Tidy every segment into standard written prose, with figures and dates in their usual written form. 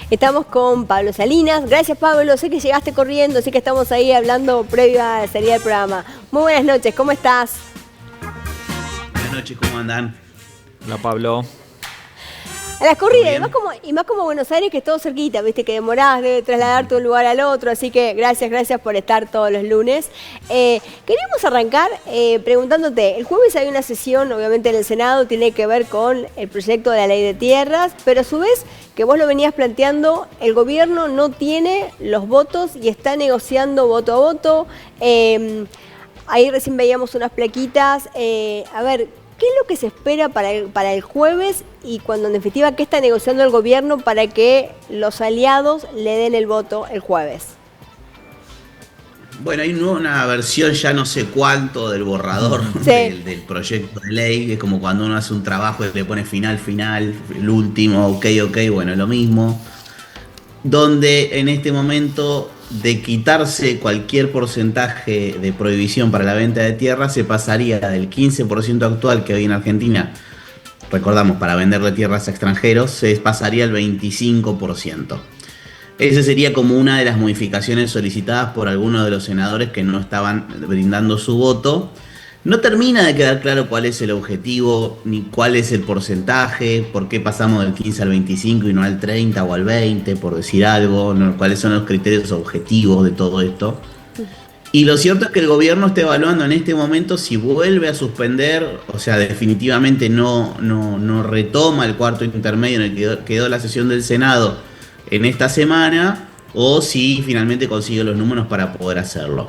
Estamos con Pablo Salinas. Gracias, Pablo. Sé que llegaste corriendo, sé que estamos ahí hablando previo a la salida del programa. Muy buenas noches, ¿cómo estás? Buenas noches, ¿cómo andan? Hola, Pablo. A las corridas, y más como Buenos Aires, que es todo cerquita, viste, que demorás de trasladarte de un lugar al otro, así que gracias por estar todos los lunes. Queríamos arrancar preguntándote, el jueves hay una sesión, obviamente en el Senado, tiene que ver con el proyecto de la ley de tierras, pero a su vez, que vos lo venías planteando, el gobierno no tiene los votos y está negociando voto a voto. Ahí recién veíamos unas plaquitas, a ver, ¿qué es lo que se espera para el jueves y cuando en definitiva qué está negociando el gobierno para que los aliados le den el voto el jueves? Bueno, hay una versión ya no sé cuánto del borrador del proyecto de ley. Es como cuando uno hace un trabajo y le pone final, el último, ok, bueno, lo mismo. Donde en este momento de quitarse cualquier porcentaje de prohibición para la venta de tierra, se pasaría del 15% actual que hay en Argentina, recordamos, para venderle tierras a extranjeros, se pasaría al 25%. Esa sería como una de las modificaciones solicitadas por algunos de los senadores que no estaban brindando su voto. No termina de quedar claro cuál es el objetivo, ni cuál es el porcentaje, por qué pasamos del 15 al 25 y no al 30 o al 20, por decir algo, ¿no? Cuáles son los criterios objetivos de todo esto. Y lo cierto es que el gobierno está evaluando en este momento si vuelve a suspender, o sea, definitivamente no retoma el cuarto intermedio en el que quedó la sesión del Senado en esta semana, o si finalmente consigue los números para poder hacerlo.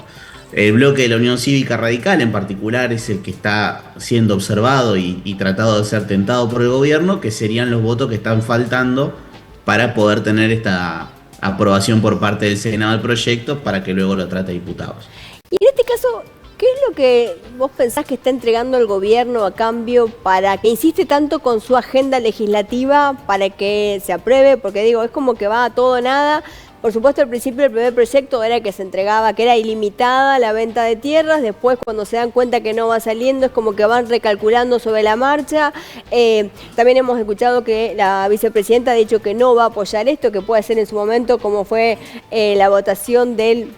El bloque de la Unión Cívica Radical en particular es el que está siendo observado y tratado de ser tentado por el gobierno, que serían los votos que están faltando para poder tener esta aprobación por parte del Senado del proyecto para que luego lo trate diputados. Y en este caso, ¿qué es lo que vos pensás que está entregando el gobierno a cambio para que insiste tanto con su agenda legislativa para que se apruebe? Porque digo, es como que va a todo o nada. Por supuesto, al principio el primer proyecto era que se entregaba, que era ilimitada la venta de tierras. Después, cuando se dan cuenta que no va saliendo, es como que van recalculando sobre la marcha. También hemos escuchado que la vicepresidenta ha dicho que no va a apoyar esto, que puede ser en su momento, como fue la votación del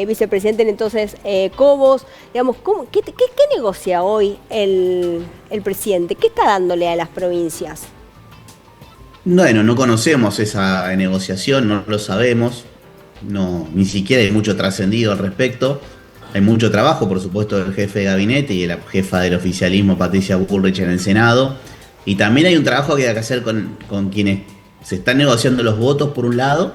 vicepresidente entonces Cobos. Digamos, ¿qué negocia hoy el presidente? ¿Qué está dándole a las provincias? Bueno, no conocemos esa negociación, no lo sabemos, ni siquiera hay mucho trascendido al respecto. Hay mucho trabajo, por supuesto, del jefe de gabinete y de la jefa del oficialismo, Patricia Bullrich, en el Senado. Y también hay un trabajo que hay que hacer con quienes se están negociando los votos, por un lado,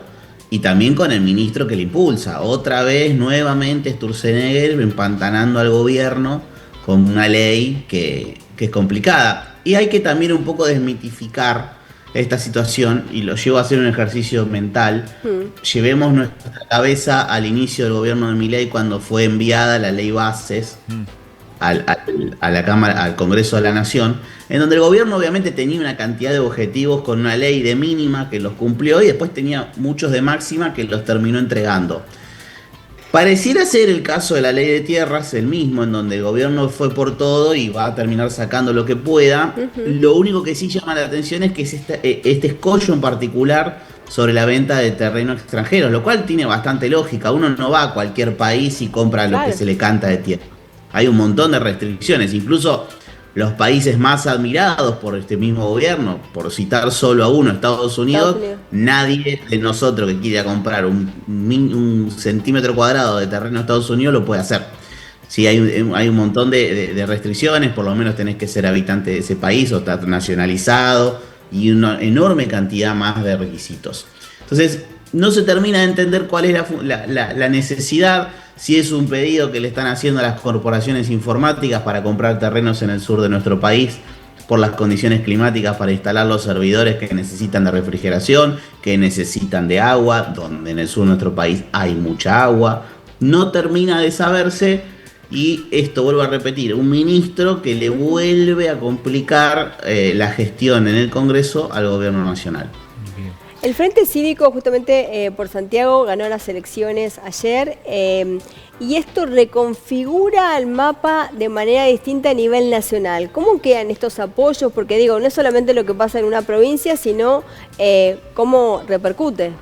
y también con el ministro que le impulsa. Otra vez, nuevamente, Sturzenegger empantanando al gobierno con una ley que es complicada. Y hay que también un poco desmitificar esta situación, y lo llevo a hacer un ejercicio mental. Llevemos nuestra cabeza al inicio del gobierno de Milei, cuando fue enviada la ley Bases a la Cámara, al Congreso de la Nación, en donde el gobierno obviamente tenía una cantidad de objetivos con una ley de mínima que los cumplió y después tenía muchos de máxima que los terminó entregando. Pareciera ser el caso de la ley de tierras, el mismo, en donde el gobierno fue por todo y va a terminar sacando lo que pueda. Lo único que sí llama la atención es que es este escollo en particular sobre la venta de terrenos extranjeros, lo cual tiene bastante lógica. Uno no va a cualquier país y compra lo que se le canta de tierra. Hay un montón de restricciones, incluso los países más admirados por este mismo gobierno, por citar solo a uno, Estados Unidos, nadie de nosotros que quiera comprar un centímetro cuadrado de terreno en Estados Unidos lo puede hacer. Sí, hay un montón de restricciones, por lo menos tenés que ser habitante de ese país o estar nacionalizado, y una enorme cantidad más de requisitos. Entonces, no se termina de entender cuál es la necesidad, si es un pedido que le están haciendo a las corporaciones informáticas para comprar terrenos en el sur de nuestro país por las condiciones climáticas para instalar los servidores que necesitan de refrigeración, que necesitan de agua, donde en el sur de nuestro país hay mucha agua. No termina de saberse, y esto, vuelvo a repetir, un ministro que le vuelve a complicar la gestión en el Congreso al gobierno nacional. El Frente Cívico, justamente por Santiago, ganó las elecciones ayer y esto reconfigura el mapa de manera distinta a nivel nacional. ¿Cómo quedan estos apoyos? Porque digo, no es solamente lo que pasa en una provincia, sino cómo repercute.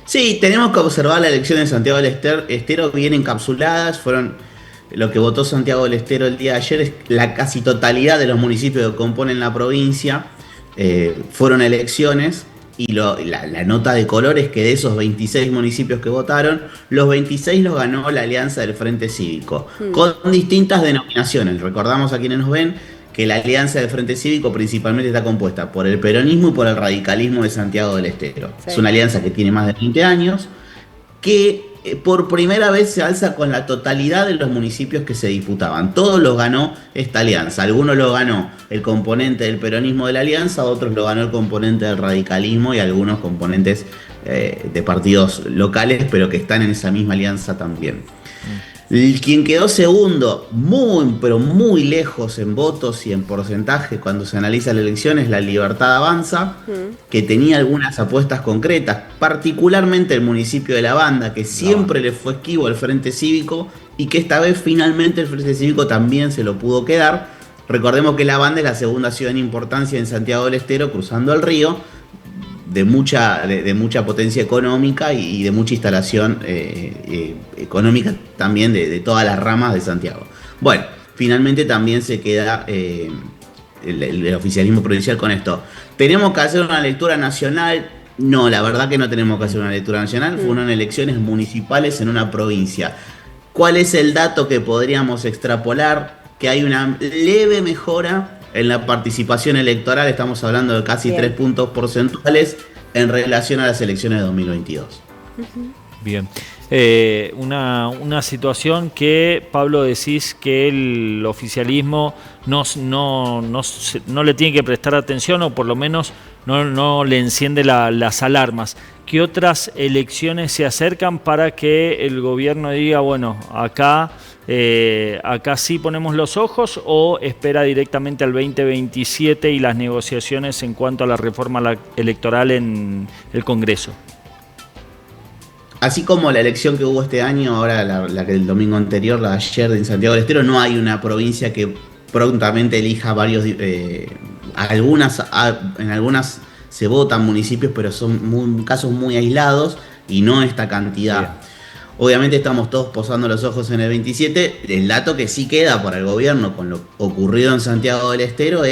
Sí, tenemos que observar la elección de Santiago del Estero bien encapsuladas. Lo que votó Santiago del Estero el día de ayer es la casi totalidad de los municipios que componen la provincia. Fueron elecciones y la nota de color es que de esos 26 municipios que votaron, los 26 los ganó la Alianza del Frente Cívico, con distintas denominaciones. Recordamos a quienes nos ven que la Alianza del Frente Cívico principalmente está compuesta por el peronismo y por el radicalismo de Santiago del Estero. Sí. Es una alianza que tiene más de 20 años, que por primera vez se alza con la totalidad de los municipios que se disputaban. Todos los ganó esta alianza. Algunos lo ganó el componente del peronismo de la alianza, otros lo ganó el componente del radicalismo y algunos componentes de partidos locales, pero que están en esa misma alianza también. Quien quedó segundo, pero muy lejos en votos y en porcentaje cuando se analiza la elección, es la Libertad Avanza, que tenía algunas apuestas concretas, particularmente el municipio de La Banda, que siempre le fue esquivo al Frente Cívico y que esta vez finalmente el Frente Cívico también se lo pudo quedar. Recordemos que La Banda es la segunda ciudad en importancia en Santiago del Estero, cruzando el río, de mucha potencia económica y de mucha instalación económica también de todas las ramas de Santiago. Bueno, finalmente también se queda el oficialismo provincial con esto. ¿Tenemos que hacer una lectura nacional? No, la verdad que no tenemos que hacer una lectura nacional. Fueron elecciones municipales en una provincia. ¿Cuál es el dato que podríamos extrapolar? Que hay una leve mejora en la participación electoral, estamos hablando de casi 3 puntos porcentuales en relación a las elecciones de 2022. Bien. Una situación que, Pablo, decís que el oficialismo no le tiene que prestar atención, o por lo menos no le enciende las alarmas. ¿Qué otras elecciones se acercan para que el gobierno diga, bueno, acá sí ponemos los ojos, o espera directamente al 2027 y las negociaciones en cuanto a la reforma electoral en el Congreso? Así como la elección que hubo este año, ahora la que el domingo anterior, la de ayer en Santiago del Estero, no hay una provincia que prontamente elija varios. En algunas se votan municipios, pero son casos muy aislados y no esta cantidad. Bien. Obviamente estamos todos posando los ojos en el 27. El dato que sí queda para el gobierno con lo ocurrido en Santiago del Estero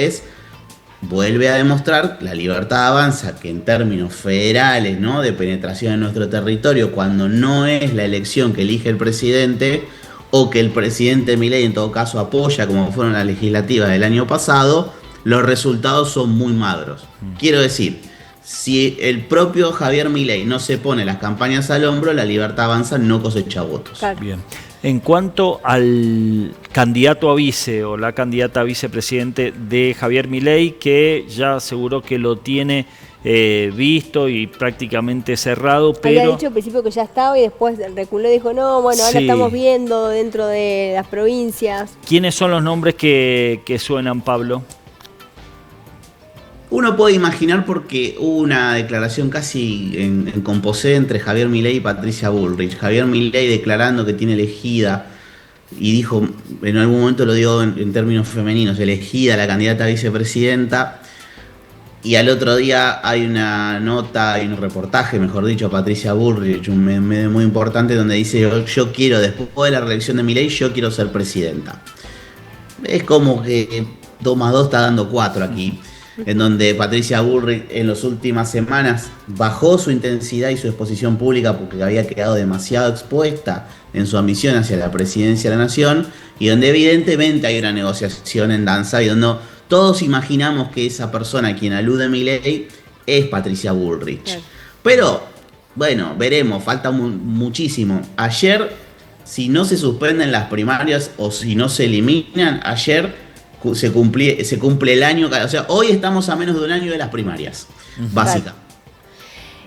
vuelve a demostrar la Libertad Avanza, que en términos federales, ¿no?, de penetración en nuestro territorio, cuando no es la elección que elige el presidente, o que el presidente Milei en todo caso apoya, como fueron las legislativas del año pasado, los resultados son muy magros. Quiero decir, si el propio Javier Milei no se pone las campañas al hombro, la Libertad Avanza no cosecha votos. Claro. Bien. En cuanto al candidato a vice o la candidata a vicepresidente de Javier Milei, que ya aseguró que lo tiene visto y prácticamente cerrado, pero... Había dicho al principio que ya estaba y después reculó y dijo, no, bueno, ahora estamos viendo dentro de las provincias. ¿Quiénes son los nombres que suenan, Pablo? Uno puede imaginar, porque hubo una declaración casi en composé entre Javier Milei y Patricia Bullrich. Javier Milei declarando que tiene elegida, y dijo, en algún momento lo digo en términos femeninos, elegida la candidata a vicepresidenta, y al otro día hay una nota, hay un reportaje, mejor dicho, a Patricia Bullrich, un medio muy importante, donde dice, yo quiero, después de la reelección de Milei, yo quiero ser presidenta. Es como que 2 más 2 está dando 4 aquí. En donde Patricia Bullrich en las últimas semanas bajó su intensidad y su exposición pública porque había quedado demasiado expuesta en su ambición hacia la presidencia de la nación, y donde evidentemente hay una negociación en danza y donde todos imaginamos que esa persona a quien alude Milei es Patricia Bullrich. Sí. Pero, bueno, veremos, falta muchísimo. Ayer, si no se suspenden las primarias o si no se eliminan, ayer se cumple el año, o sea, hoy estamos a menos de un año de las primarias básicas.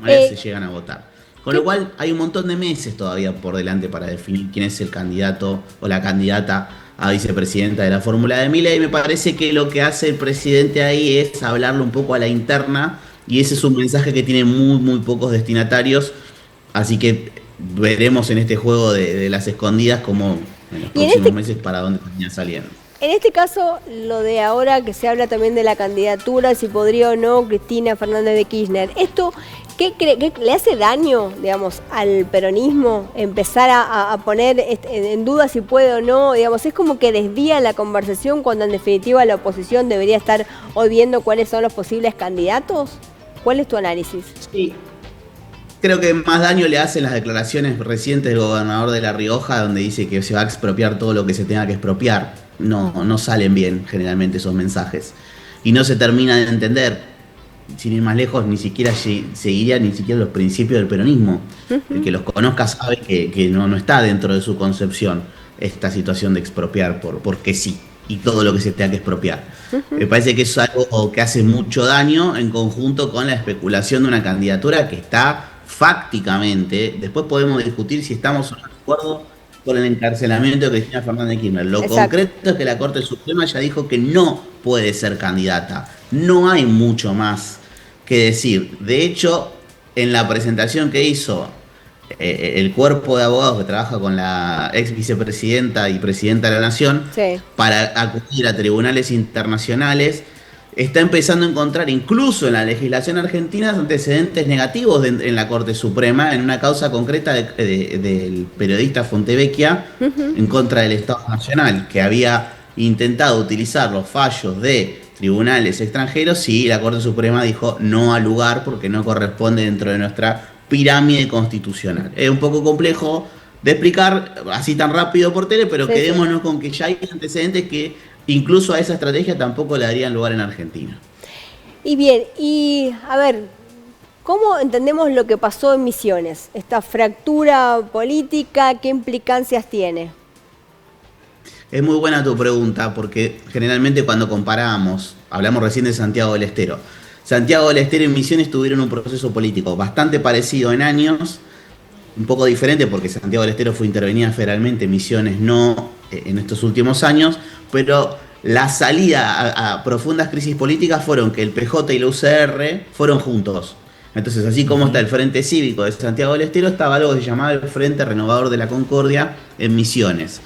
Se llegan a votar. Con lo cual hay un montón de meses todavía por delante para definir quién es el candidato o la candidata a vicepresidenta de la fórmula de Milei. Me parece que lo que hace el presidente ahí es hablarle un poco a la interna y ese es un mensaje que tiene muy pocos destinatarios, así que veremos en este juego de las escondidas como en los Y en próximos este, meses para dónde termina saliendo. en este caso, lo de ahora que se habla también de la candidatura, si podría o no Cristina Fernández de Kirchner, ¿esto qué cree, qué le hace daño, digamos, al peronismo empezar a poner en duda si puede o no? Digamos, es como que desvía la conversación cuando en definitiva la oposición debería estar hoy viendo cuáles son los posibles candidatos. ¿Cuál es tu análisis? Sí. Creo que más daño le hacen las declaraciones recientes del gobernador de La Rioja, donde dice que se va a expropiar todo lo que se tenga que expropiar. No salen bien generalmente esos mensajes. Y no se termina de entender, sin ir más lejos, ni siquiera seguiría ni siquiera los principios del peronismo. El que los conozca sabe que no está dentro de su concepción esta situación de expropiar porque sí, y todo lo que se tenga que expropiar. Me parece que eso es algo que hace mucho daño en conjunto con la especulación de una candidatura que está fácticamente. Después podemos discutir si estamos de acuerdo con el encarcelamiento de Cristina Fernández de Kirchner. Lo Exacto. concreto es que la Corte Suprema ya dijo que no puede ser candidata. No hay mucho más que decir. De hecho, en la presentación que hizo el cuerpo de abogados que trabaja con la ex vicepresidenta y presidenta de la Nación Sí. para acudir a tribunales internacionales, está empezando a encontrar incluso en la legislación argentina antecedentes negativos en la Corte Suprema en una causa concreta del periodista Fontevecchia en contra del Estado Nacional, que había intentado utilizar los fallos de tribunales extranjeros y la Corte Suprema dijo no al lugar porque no corresponde dentro de nuestra pirámide constitucional. Es un poco complejo de explicar así tan rápido por tele, pero Sí, quedémonos con que ya hay antecedentes que incluso a esa estrategia tampoco le darían lugar en Argentina. Y bien, y a ver, ¿cómo entendemos lo que pasó en Misiones? Esta fractura política, ¿qué implicancias tiene? Es muy buena tu pregunta, porque generalmente cuando comparamos, hablamos recién de Santiago del Estero. Santiago del Estero y Misiones tuvieron un proceso político bastante parecido en años, un poco diferente porque Santiago del Estero fue intervenida federalmente, Misiones no en estos últimos años, pero la salida a profundas crisis políticas fueron que el PJ y la UCR fueron juntos. Entonces, así como está el Frente Cívico de Santiago del Estero, estaba algo que se llamaba el Frente Renovador de la Concordia en Misiones,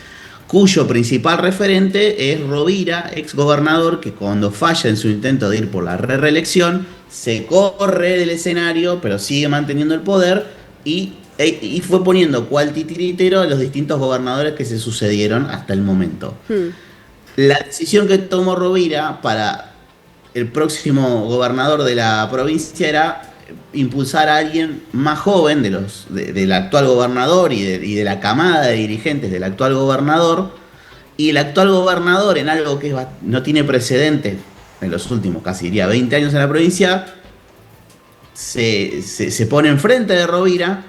cuyo principal referente es Rovira, ex gobernador, que cuando falla en su intento de ir por la reelección, se corre del escenario, pero sigue manteniendo el poder y fue poniendo cual titiritero a los distintos gobernadores que se sucedieron hasta el momento. La decisión que tomó Rovira para el próximo gobernador de la provincia era impulsar a alguien más joven del actual gobernador y de la camada de dirigentes del actual gobernador. Y el actual gobernador, en algo que no tiene precedente en los últimos casi diría 20 años en la provincia, se pone enfrente de Rovira,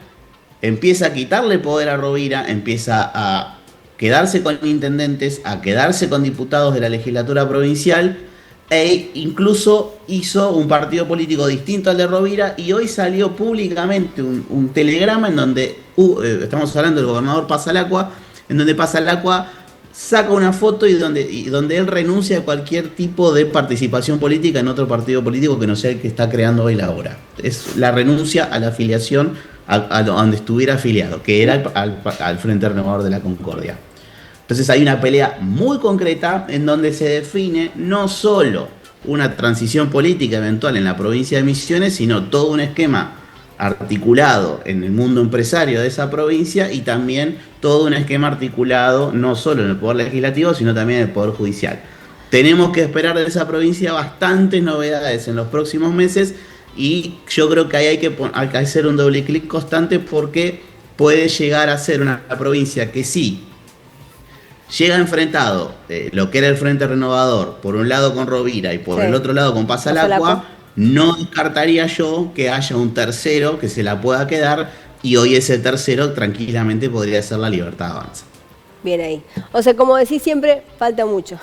empieza a quitarle poder a Rovira, empieza a quedarse con intendentes, a quedarse con diputados de la legislatura provincial e incluso hizo un partido político distinto al de Rovira y hoy salió públicamente un telegrama en donde, estamos hablando del gobernador Pasalacqua, en donde Pasalacqua saca una foto y donde él renuncia a cualquier tipo de participación política en otro partido político que no sea el que está creando hoy la hora. Es la renuncia a la afiliación a donde estuviera afiliado, que era al Frente Renovador de la Concordia. Entonces hay una pelea muy concreta en donde se define no solo una transición política eventual en la provincia de Misiones, sino todo un esquema articulado en el mundo empresario de esa provincia y también todo un esquema articulado no solo en el Poder Legislativo, sino también en el Poder Judicial. Tenemos que esperar de esa provincia bastantes novedades en los próximos meses y yo creo que ahí hay que hacer un doble clic constante porque puede llegar a ser una provincia que sí llega enfrentado lo que era el Frente Renovador, por un lado con Rovira y por el otro lado con Pasalacqua, no descartaría yo que haya un tercero que se la pueda quedar y hoy ese tercero tranquilamente podría ser la Libertad Avanza. Bien ahí. O sea, como decís siempre, falta mucho.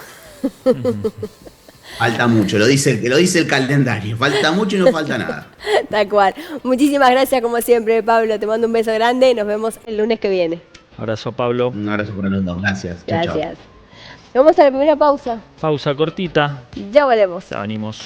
Falta mucho, lo dice el calendario, falta mucho y no falta nada. Tal cual. Muchísimas gracias como siempre, Pablo. Te mando un beso grande y nos vemos el lunes que viene. Abrazo, Pablo. Un abrazo para los dos, gracias. Gracias. Chau, chau. Vamos a la primera pausa. Pausa cortita. Ya volvemos. Ya venimos.